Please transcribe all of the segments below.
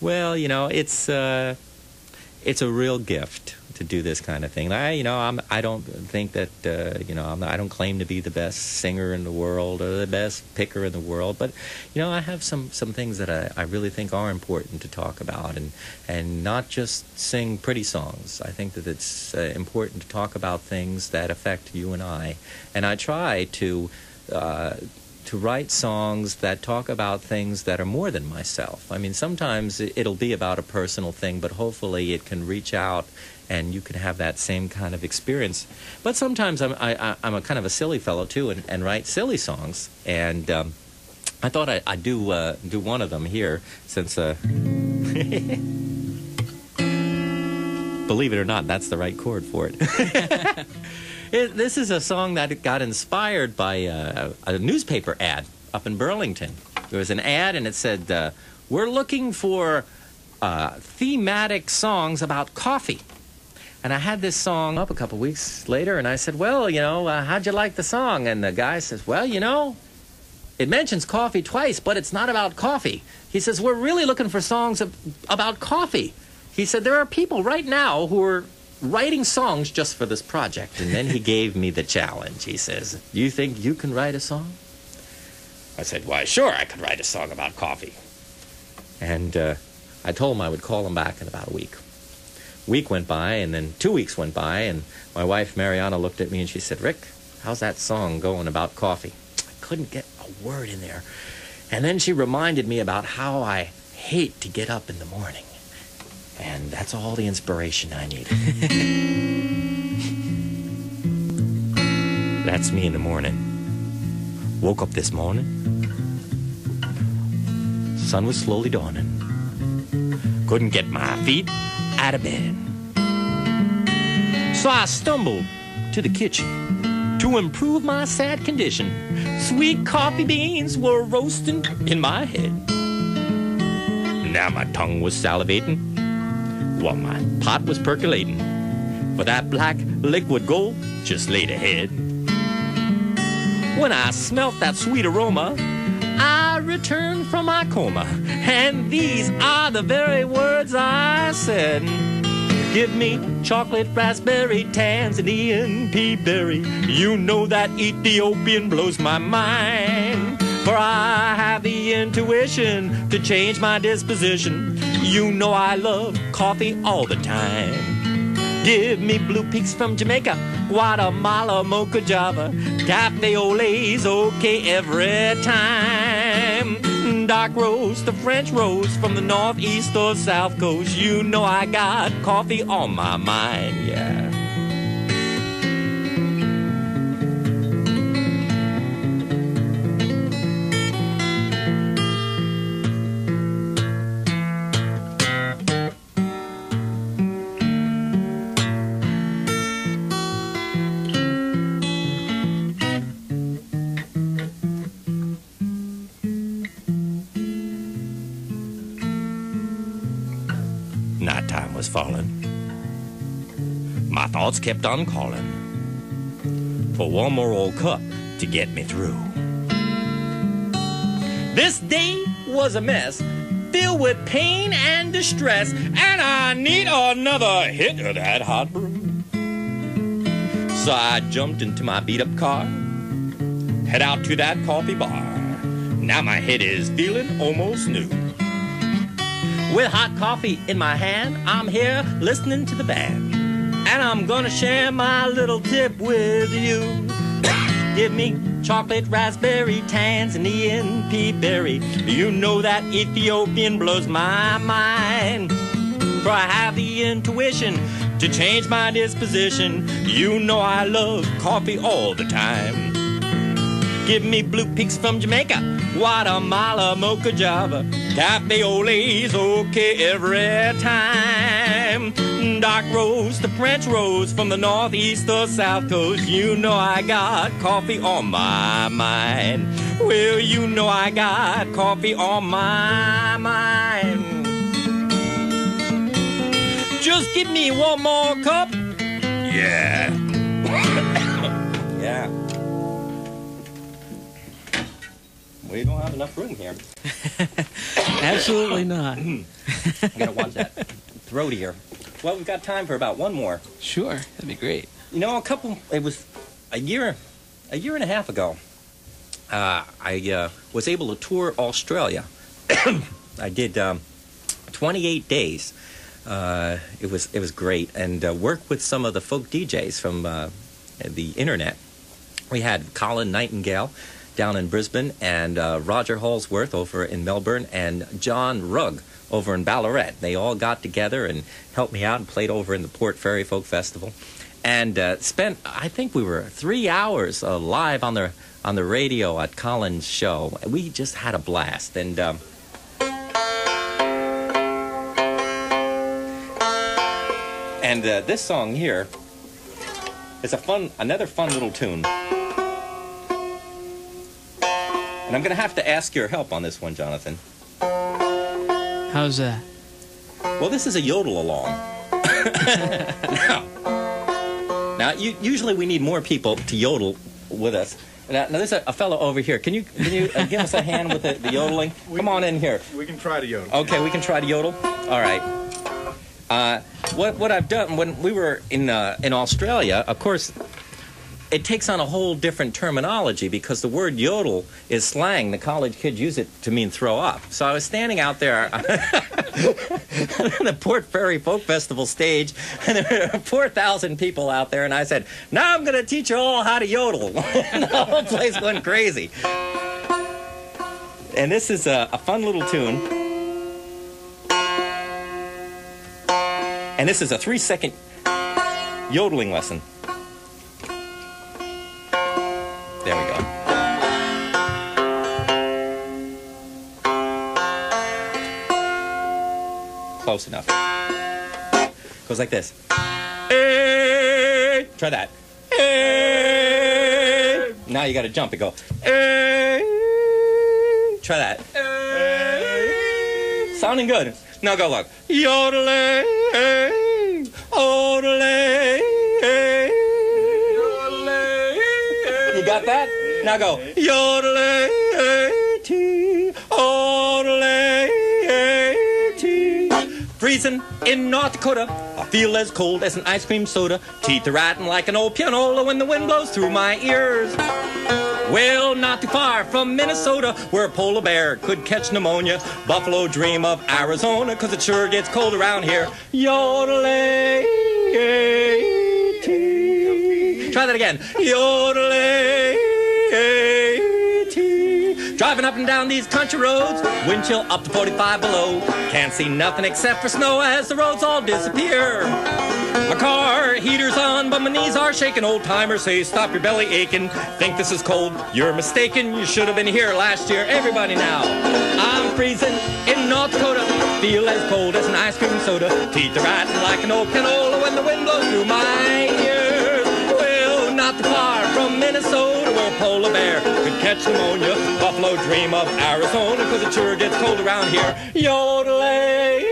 Well, you know, it's a real gift to do this kind of thing. I don't think that, I don't claim to be the best singer in the world or the best picker in the world, but, you know, I have some things that I really think are important to talk about, and not just sing pretty songs. I think that it's important to talk about things that affect you and I try to write songs that talk about things that are more than myself. I mean, sometimes it'll be about a personal thing, but hopefully it can reach out and you can have that same kind of experience. But sometimes I'm a kind of a silly fellow too, and write silly songs. And I thought I'd do one of them here, since believe it or not, that's the right chord for it. This is a song that got inspired by a newspaper ad up in Burlington. There was an ad, and it said, "We're looking for thematic songs about coffee." And I had this song up a couple weeks later, and I said, "Well, you know, how'd you like the song?" And the guy says, "Well, you know, it mentions coffee twice, but it's not about coffee." He says, "We're really looking for songs about coffee." He said, "There are people right now who are writing songs just for this project." And then he gave me the challenge. He says, "Do you think you can write a song?" I said, "Why, sure, I could write a song about coffee." And I told him I would call him back in about a week. Week went by, and then 2 weeks went by, and my wife Mariana looked at me and she said, "Rick, how's that song going about coffee?" I couldn't get a word in there. And then she reminded me about how I hate to get up in the morning. And that's all the inspiration I needed. That's me in the morning. Woke up this morning. Sun was slowly dawning. Couldn't get my feet out of bed. So I stumbled to the kitchen to improve my sad condition. Sweet coffee beans were roasting in my head. Now my tongue was salivating while my pot was percolating, for that black liquid gold just laid ahead. When I smelt that sweet aroma, I returned from my coma, and these are the very words I said. Give me chocolate, raspberry, Tanzanian pea berry. You know that Ethiopian blows my mind, for I have the intuition to change my disposition. You know I love coffee all the time. Give me blue peaks from Jamaica, Guatemala, Mocha, Java, cafe au lait's okay every time. Dark roast, the French roast from the northeast or south coast. You know I got coffee on my mind, yeah. Nighttime was falling. My thoughts kept on calling for one more old cup to get me through. This day was a mess, filled with pain and distress, and I need another hit of that hot brew. So I jumped into my beat-up car, head out to that coffee bar. Now my head is feeling almost new. With hot coffee in my hand, I'm here listening to the band, and I'm gonna share my little tip with you. Give me chocolate, raspberry, Tanzanian pea berry. You know that Ethiopian blows my mind, for I have the intuition to change my disposition. You know I love coffee all the time. Give me blue peaks from Jamaica, Guatemala, Mocha, Java, cafe au lait's okay every time. Dark roast, the French roast from the northeast or south coast. You know I got coffee on my mind. Well, you know I got coffee on my mind. Just give me one more cup. Yeah. Yeah. We don't have enough room here. Absolutely not. I gotta watch that throat here. Well, we've got time for about one more. Sure, that'd be great. You know, it was a year and a half ago. I was able to tour Australia. I did 28 days. It was great, and worked with some of the folk DJs from the internet. We had Colin Nightingale down in Brisbane, and Roger Hallsworth over in Melbourne, and John Rugg over in Ballarat. They all got together and helped me out and played over in the Port Fairy Folk Festival, and spent, I think we were 3 hours live on the radio at Colin's show. We just had a blast, and this song here is another fun little tune. And I'm going to have to ask your help on this one, Jonathan. How's that? Well, this is a yodel along. Now, usually we need more people to yodel with us. Now there's a fellow over here. Can you give us a hand with the yodeling? Come on in here. We can try to yodel. Okay, we can try to yodel. All right. What I've done when we were in Australia, of course, it takes on a whole different terminology because the word yodel is slang. The college kids use it to mean throw up. So I was standing out there on the Port Fairy Folk Festival stage, and there were 4,000 people out there, and I said, now I'm going to teach you all how to yodel. And the whole place went crazy. And this is a fun little tune. And this is a 3-second yodeling lesson. There we go. Close enough. Goes like this. Hey. Try that. Hey. Now you got to jump and go. Hey. Try that. Hey. Sounding good. Now go look. Yodeling. Yodeling. You got that? Now go. Yodelay-tee, yodelay-tee. Freezing in North Dakota, I feel as cold as an ice cream soda. Teeth are ratting like an old pianola when the wind blows through my ears. Well, not too far from Minnesota, where a polar bear could catch pneumonia. Buffalo dream of Arizona, 'cause it sure gets cold around here. Yodelay-tee. Try that again. Yodelay-tee. Driving up and down these country roads, wind chill up to 45 below. Can't see nothing except for snow as the roads all disappear. My car heater's on, but my knees are shaking. Old timers say, stop your belly aching. Think this is cold? You're mistaken. You should have been here last year. Everybody now. I'm freezing in North Dakota. Feel as cold as an ice cream soda. Teeth are ratting like an old canola when the wind blows through my ears. Well, not too far from Minnesota, where a polar bear could catch pneumonia. Buffalo dream of Arizona, 'cause it sure gets cold around here. Yodelay.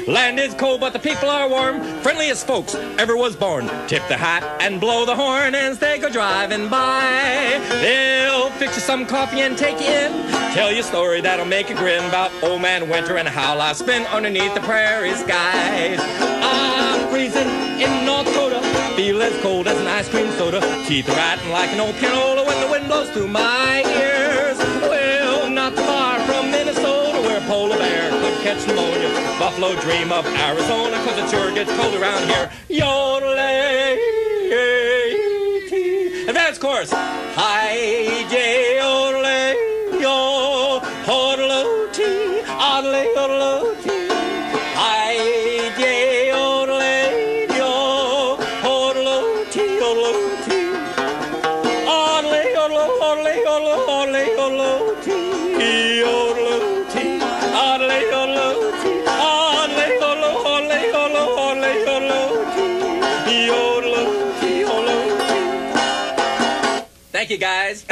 Land is cold, but the people are warm. Friendliest folks ever was born. Tip the hat and blow the horn as they go driving by. They'll fix you some coffee and take you in. Tell you a story that'll make you grin about old man winter and how life's been underneath the prairie skies. I'm freezing in North Dakota. Feel as cold as an ice cream soda. Teeth are ratting like an old pianola when the wind blows through my ears. Well, not far from Minnesota, where a polar bear could catch pneumonia. Buffalo dream of Arizona, 'cause it sure gets cold around here. Yodelay-tee. Advance chorus. Hi-jay, yodelay, yo, hodelo-tee, odelay, yodeloo-tee. Hi-jay, yodelay, yo, hodelo-tee, yodeloo-tee. Odelay, yodeloo, odelay, yodeloo, odelay, yodeloo-tee, yodeloo-tee, odelay, yodeloo-tee. Thank you, guys.